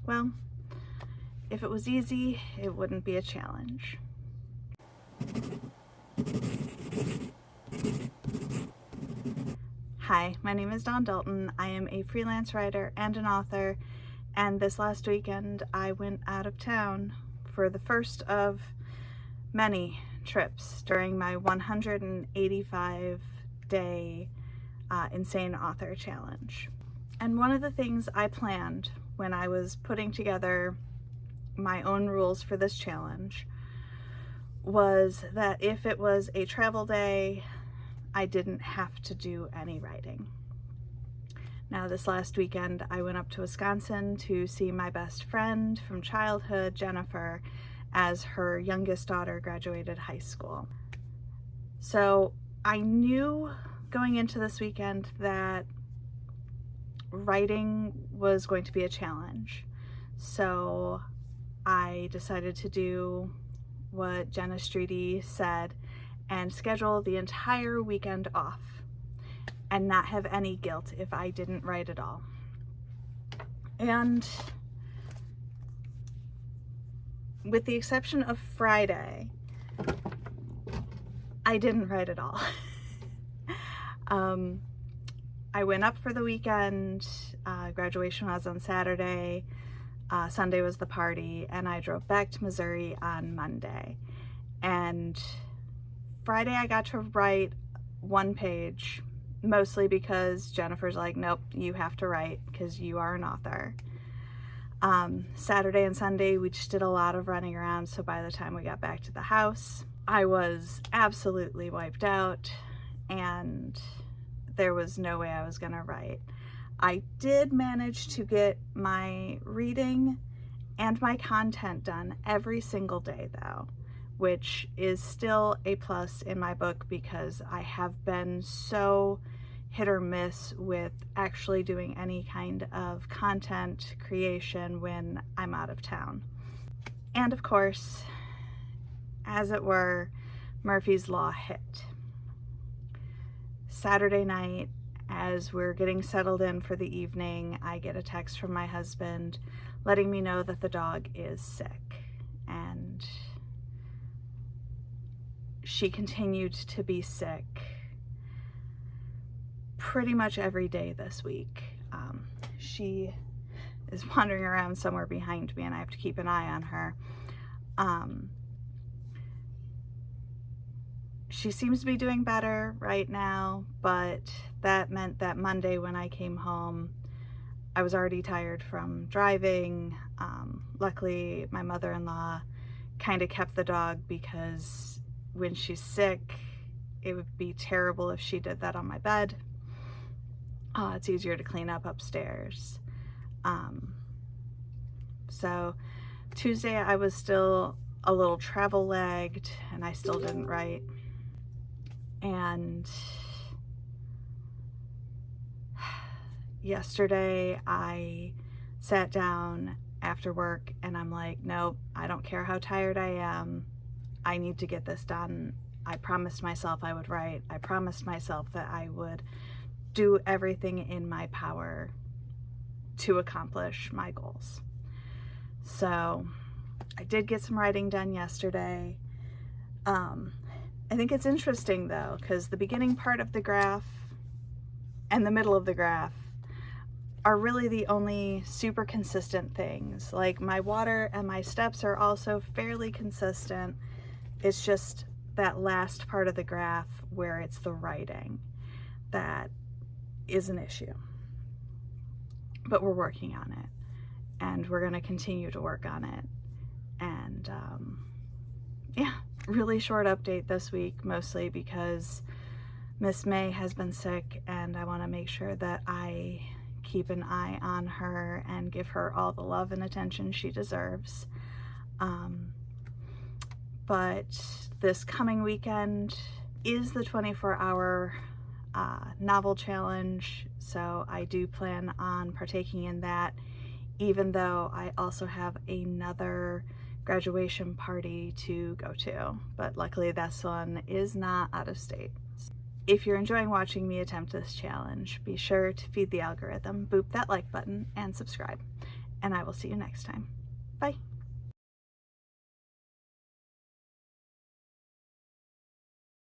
well, if it was easy, it wouldn't be a challenge. Hi, my name is Dawn Dalton. I am a freelance writer and an author, and this last weekend I went out of town for the first of many trips during my 185-day Insane Author Challenge. And one of the things I planned when I was putting together my own rules for this challenge was that if it was a travel day, I didn't have to do any writing. Now, this last weekend, I went up to Wisconsin to see my best friend from childhood, Jennifer, as her youngest daughter graduated high school. So I knew going into this weekend that writing was going to be a challenge. So I decided to do what Jenna Streety said and schedule the entire weekend off and not have any guilt if I didn't write at all. And with the exception of Friday, I didn't write at all. I went up for the weekend, graduation was on Saturday, Sunday was the party, and I drove back to Missouri on Monday. And Friday I got to write one page, mostly because Jennifer's like, nope, you have to write because you are an author. Saturday and Sunday we just did a lot of running around, so by the time we got back to the house, I was absolutely wiped out and there was no way I was gonna write. I did manage to get my reading and my content done every single day though, which is still a plus in my book because I have been so hit or miss with actually doing any kind of content creation when I'm out of town. And of course, as it were, Murphy's Law hit. Saturday night, as we're getting settled in for the evening, I get a text from my husband letting me know that the dog is sick. And she continued to be sick pretty much every day this week. She is wandering around somewhere behind me and I have to keep an eye on her. She seems to be doing better right now, but that meant that Monday when I came home, I was already tired from driving. Luckily, my mother-in-law kind of kept the dog because when she's sick, it would be terrible if she did that on my bed. It's easier to clean up upstairs. So Tuesday I was still a little travel lagged and I still didn't write. And yesterday I sat down after work and I'm like, nope, I don't care how tired I am. I need to get this done. I promised myself I would write. I promised myself that I would do everything in my power to accomplish my goals. So I did get some writing done yesterday. I think it's interesting though, because the beginning part of the graph and the middle of the graph are really the only super consistent things. Like my water and my steps are also fairly consistent. It's just that last part of the graph where it's the writing that is an issue. But we're working on it and we're going to continue to work on it. And yeah, really short update this week, mostly because Miss May has been sick and I want to make sure that I keep an eye on her and give her all the love and attention she deserves. But this coming weekend is the 24-hour novel challenge, so I do plan on partaking in that, even though I also have another graduation party to go to, but luckily this one is not out of state. If you're enjoying watching me attempt this challenge, be sure to feed the algorithm, boop that like button, and subscribe. and I will see you next time. Bye.